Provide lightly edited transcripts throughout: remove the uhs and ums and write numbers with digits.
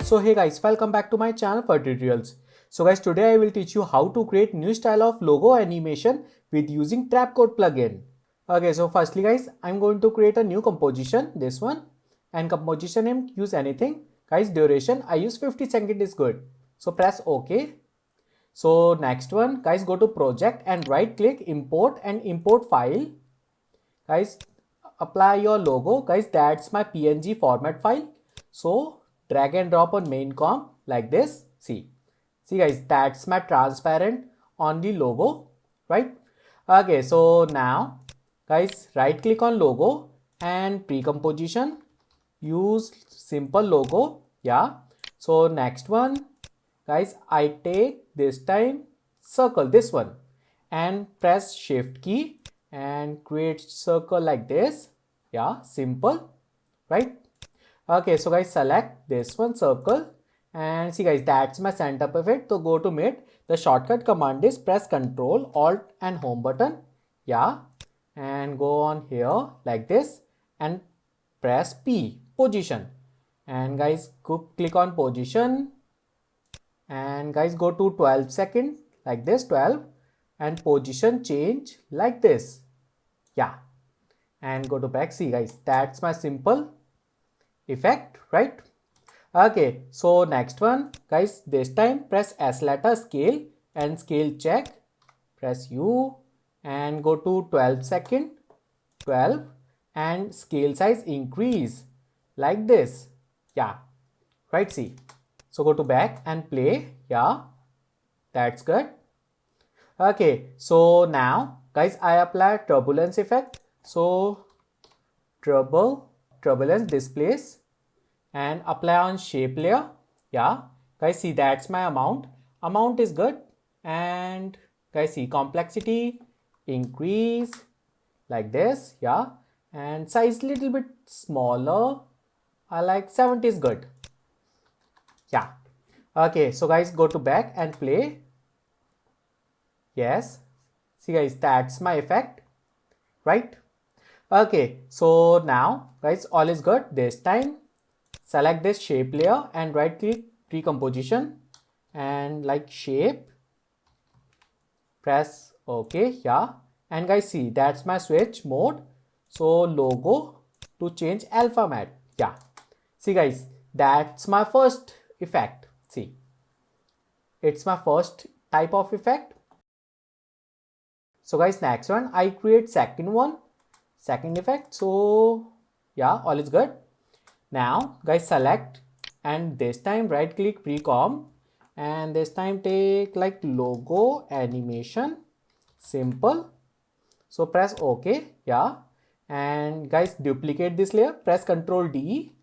So hey guys, welcome back to my channel for tutorials. So guys, today I will teach you how to create new style of logo animation with using Trapcode plugin. Okay, so firstly guys, I'm going to create a new composition, this one, and composition name, use anything. Guys, duration I use 50 seconds is good. So press OK. So next one, guys, go to project and right click import and import file. Guys, apply your logo. Guys, that's my PNG format file. So drag and drop on main comp like this. See guys, that's my transparent on the logo, right? Okay, so now guys, right click on logo and pre-composition, use simple logo. Yeah, so next one guys, I take this time circle, this one, and press shift key and create circle like this. Yeah, simple, right? Okay, so guys, select this one circle and see guys, that's my center effect. So go to mid, the shortcut command is press Ctrl Alt and home button. Yeah, and go on here like this and press P, position, and guys go click on position and guys go to 12 second like this, 12, and position change like this. Yeah, and go to back. See guys, that's my simple effect, right? Okay, so next one guys, this time press S letter scale and scale check, press U and go to 12 second, 12, and scale size increase like this. Yeah, right, see. So go to back and play. Yeah, that's good. Okay, so now guys, I apply turbulence effect. So turbulence displace and apply on shape layer. Yeah, guys, see, that's my amount is good. And guys, see, complexity increase like this. Yeah, and size little bit smaller. I like 70 is good. Yeah, okay, so guys, go to back and play. Yes, see guys, that's my effect, right? Okay, so now guys, all is good. This time select this shape layer and right click pre-composition and like shape, press OK. Yeah, and guys, see, that's my switch mode. So logo to change alpha matte. Yeah, see guys, that's my first effect. See, it's my first type of effect. So guys, next one I create second effect. So yeah, all is good. Now guys, select and this time right click pre-comp and this time take like logo animation, simple. So press OK. Yeah, and guys, duplicate this layer, press Ctrl D.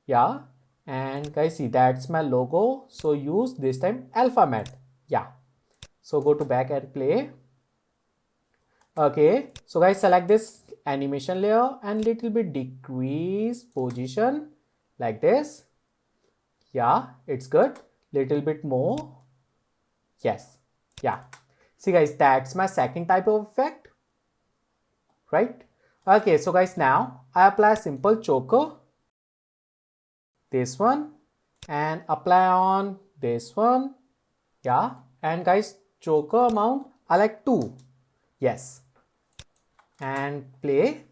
Yeah, and guys, see, that's my logo. So use this time alpha matte. Yeah, so go to back and play. Okay, so guys, select this animation layer and little bit decrease position like this. Yeah, it's good. Little bit more. Yes. Yeah, see guys, that's my second type of effect, right? Okay, so guys, now I apply simple choker, this one, and apply on this one. Yeah, and guys, choker amount I like 2. Yes, and play.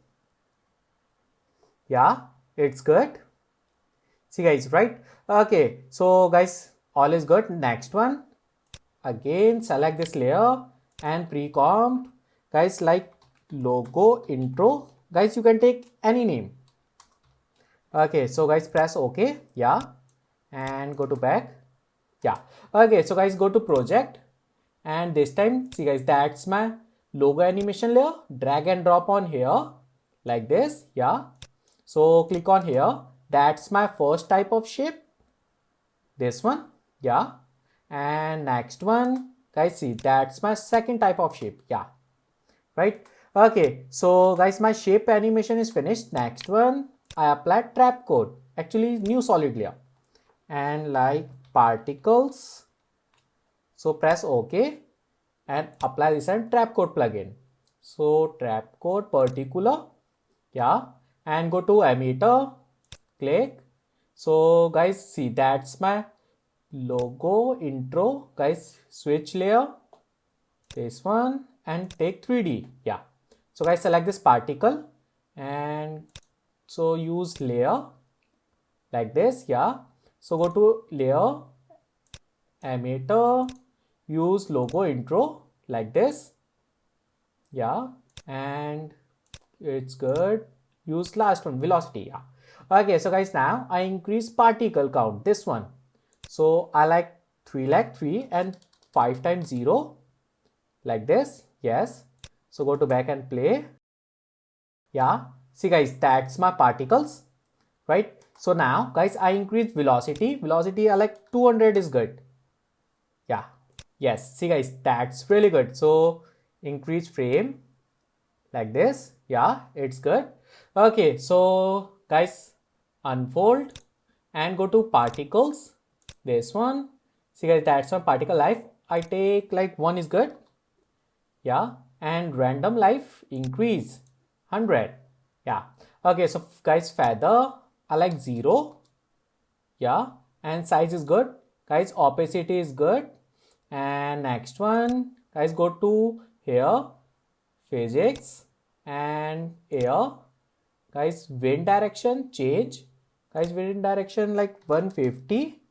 Yeah, it's good. See guys, right? Okay, so guys, all is good. Next one, again select this layer and pre-comp, guys, like logo intro. Guys, you can take any name. Okay, so guys, press OK. Yeah, and go to back. Yeah, okay, so guys, go to project and this time, see guys, that's my logo animation layer. Drag and drop on here like this. Yeah, so click on here, that's my first type of shape, this one. Yeah, and next one guys, see, that's my second type of shape. Yeah, right? Okay, so guys, my shape animation is finished. Next one, I apply Trapcode, actually new solid layer, and like particles. So press OK and apply this and Trapcode plugin. So Trapcode particular. Yeah, and go to emitter, click, So guys, see, that's my logo intro. Guys, switch layer, this one, and take 3D. Yeah. So guys, select this particle and so use layer like this. Yeah. So go to layer, emitter, use logo intro like this. Yeah. And it's good. Use last one, velocity. Yeah. Okay, so guys, now I increase particle count, this one. So I like 3 like 3 and 5 times 0 like this. Yes. So go to back and play. Yeah. See guys, that's my particles, right? So now guys, I increase velocity. Velocity I like 200 is good. Yeah. Yes. See guys, that's really good. So increase frame like this. Yeah, it's good. Okay, so guys, unfold and go to particles, this one. See guys, that's one particle life. I take like 1 is good. Yeah, and random life increase 100. Yeah. Okay, so guys, feather I like 0. Yeah, and size is good. Guys, opacity is good. And next one, guys, go to here, physics and air. Guys, wind direction change. Guys, wind direction like 150.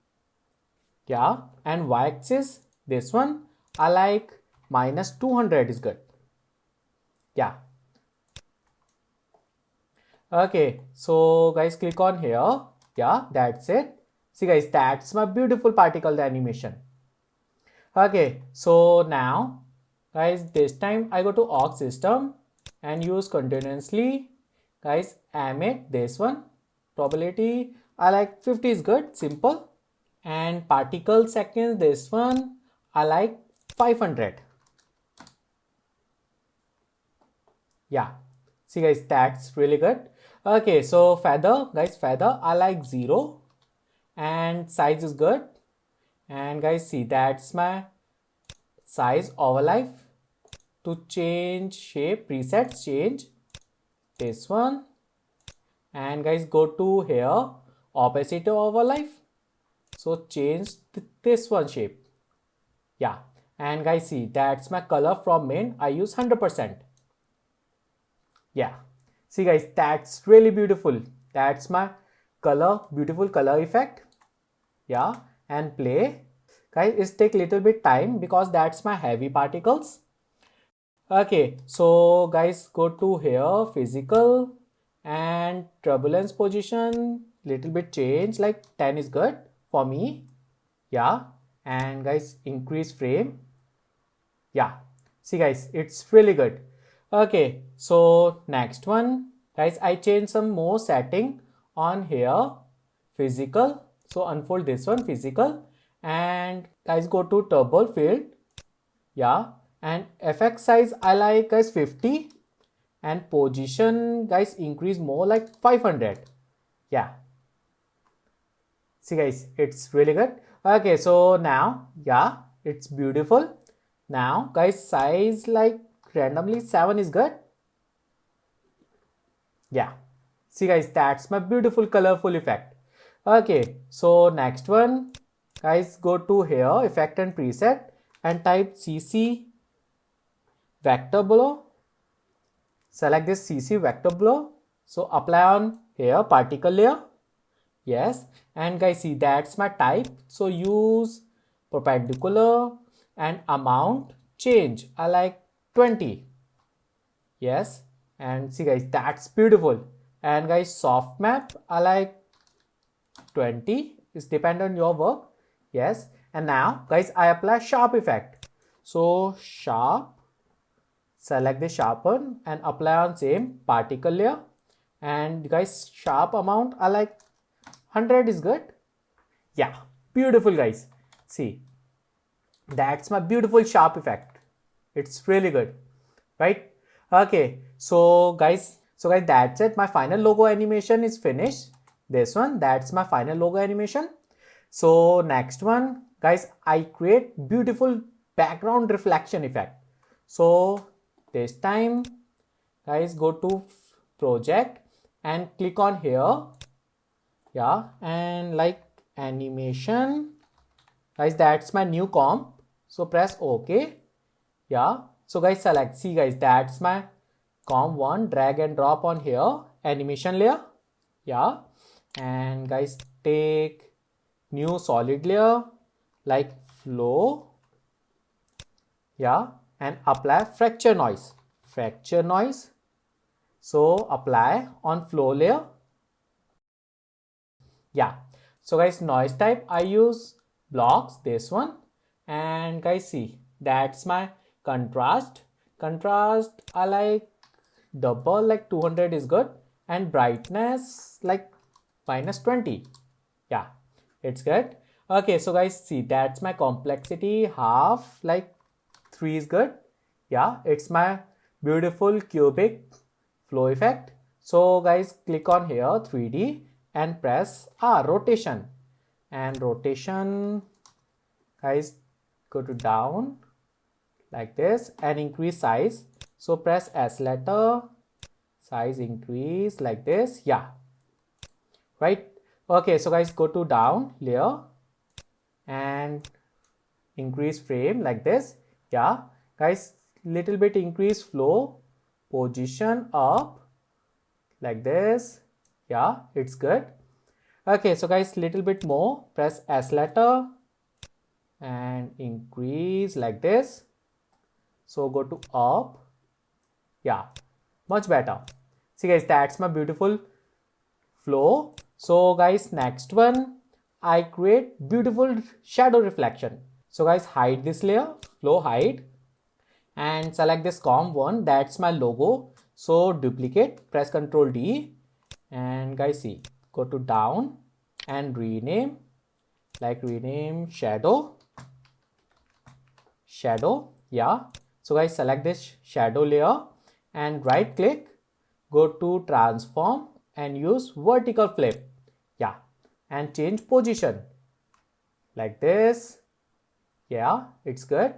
Yeah, and y-axis, this one I like minus 200 is good. Yeah. Okay, so guys, click on here. Yeah, that's it. See guys, that's my beautiful particle animation. Okay, so now guys, this time I go to aux system and use continuously. Guys, emit, this one, probability I like 50 is good, simple. And particle seconds, this one I like 500. Yeah, see guys, that's really good. Okay, so feather, guys, feather I like 0 and size is good. And guys, see, that's my size overlife. To change shape, presets, change this one. And guys, go to here, opacity overlife. So change this one shape. Yeah. And guys, see, that's my color from main. I use 100%. Yeah. See guys, that's really beautiful. That's my color, beautiful color effect. Yeah. And play. Guys, it take little bit time because that's my heavy particles. Okay, so guys, go to here, physical and turbulence position, little bit change, like 10 is good for me. Yeah, and guys, increase frame. Yeah, see guys, it's really good. Okay, so next one, guys, I change some more setting on here, physical. So unfold this one, physical, and guys, go to turbo field. Yeah, and effect size I like guys 50 and position guys increase more like 500. Yeah, see guys, it's really good. Okay, so now, yeah, it's beautiful. Now guys, size like randomly 7 is good. Yeah, see guys, that's my beautiful colorful effect. Okay, so next one, guys, go to here, effect and preset, and type CC vector below. Select this CC vector below. So apply on here, particle layer. Yes, and guys, see, that's my type. So use perpendicular and amount change. I like 20. Yes, and see guys, that's beautiful. And guys, soft map I like 20. It's depend on your work. Yes, and now guys, I apply sharp effect. So sharp, select the sharpen and apply on same particle layer. And guys, sharp amount I like 100 is good. Yeah, beautiful guys. See, that's my beautiful sharp effect. It's really good, right? Okay, so guys, that's it. My final logo animation is finished. This one, that's my final logo animation. So next one, guys, I create beautiful background reflection effect. So this time, guys, go to project and click on here, Yeah, and like animation, guys, that's my new comp. So press OK. Yeah, so guys, select, see guys, that's my comp 1, drag and drop on here, animation layer. Yeah, and guys, take new solid layer like flow. Yeah, and apply fracture noise. So apply on flow layer. Yeah, so guys, noise type I use blocks, this one. And guys, see, that's my contrast I like double, like 200 is good, and brightness like -20. Yeah, it's good. Okay, so guys, see, that's my complexity half, like 3 is good. Yeah, it's my beautiful cubic flow effect. So guys, click on here 3D and press rotation. And rotation, guys, go to down like this and increase size. So press S letter, size increase like this. Yeah, right. Okay, so guys, go to down layer and increase frame like this. Yeah, guys, little bit increase flow, position up like this. Yeah, it's good. Okay, so guys, little bit more, press S letter and increase like this. So go to up. Yeah, much better. See guys, that's my beautiful flow. So guys, next one, I create beautiful shadow reflection. So guys, hide this layer, flow hide, and select this comp 1, that's my logo. So duplicate, press Ctrl D, and guys, see, go to down and rename, like rename shadow. Yeah, so guys, select this shadow layer and right click, go to transform and use vertical flip. Yeah, and change position like this. Yeah, it's good.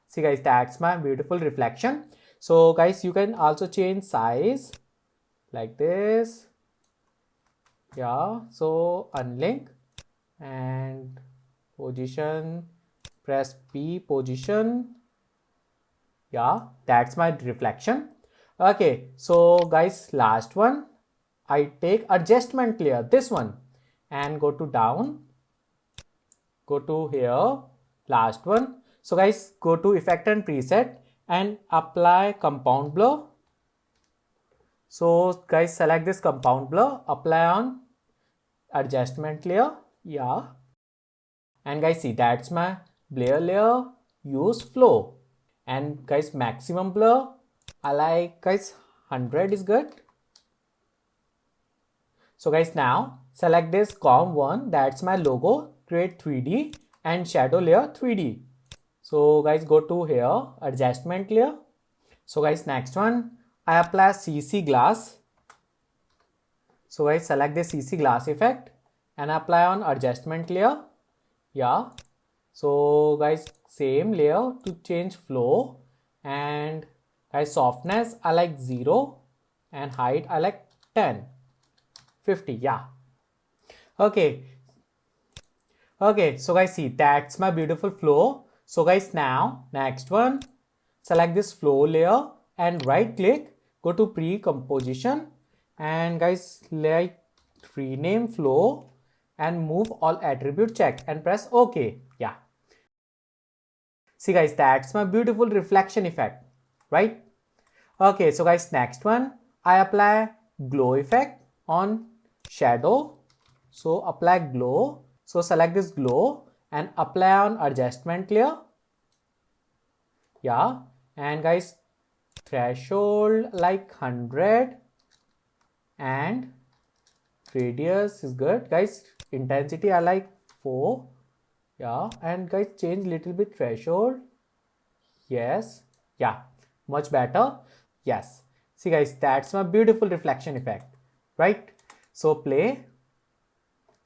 See guys, that's my beautiful reflection. So guys, you can also change size like this. Yeah, so unlink and position, press P, position. Yeah, that's my reflection. Okay, so guys, last one, I take adjustment layer, this one, and go to down, go to here, last one. So guys, go to effect and preset and apply compound blur. So guys, select this compound blur, apply on adjustment layer. Yeah, and guys, see, that's my blur layer, use flow. And guys, maximum blur I like, guys, 100 is good. So guys, now select this comp 1, that's my logo, create 3D and shadow layer 3D. So guys, go to here, adjustment layer. So guys, next one, I apply CC glass. So guys, select the CC glass effect and apply on adjustment layer. Yeah, so guys, same layer to change flow, and guys, softness I like 0 and height I like 10, 50. Yeah, okay. Okay, so guys, see, that's my beautiful flow. So guys, now next one, select this flow layer and right click, go to pre-composition, and guys, like rename flow and move all attribute check and press OK. Yeah, see guys, that's my beautiful reflection effect, right? Okay, so guys, next one, I apply glow effect on shadow. So apply glow. So select this glow and apply on adjustment layer. Yeah, and guys, threshold like 100 and radius is good. Guys, intensity I like 4. Yeah, and guys, change little bit threshold. Yes, yeah, much better. Yes, see guys, that's my beautiful reflection effect, right? So play.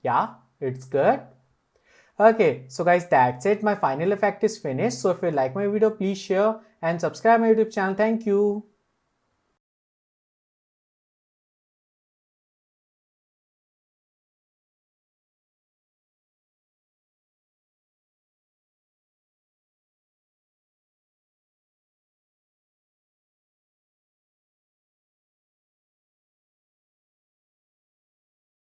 Yeah, it's good. Okay, so guys, that's it. My final effect is finished. So if you like my video, please share and subscribe my YouTube channel. Thank you.